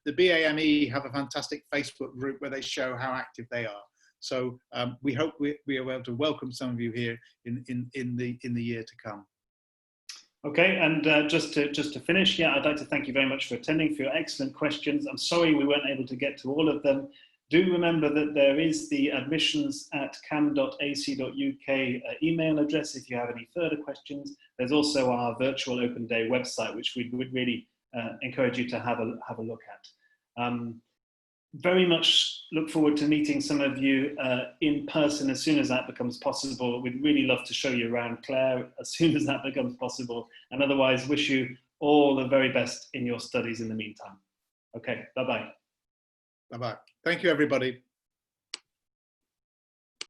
BAME have a fantastic Facebook group where they show how active they are. So we hope we are able to welcome some of you here in the year to come. Okay, and just to finish, yeah, I'd like to thank you very much for attending, for your excellent questions. I'm sorry we weren't able to get to all of them. Do remember that there is the admissions@cam.ac.uk email address if you have any further questions. There's also our virtual Open Day website, which we would really encourage you to have a look at. Very much look forward to meeting some of you in person as soon as that becomes possible. We'd really love to show you around Clare as soon as that becomes possible. And otherwise, wish you all the very best in your studies in the meantime. Okay, bye-bye. Bye-bye. Thank you, everybody.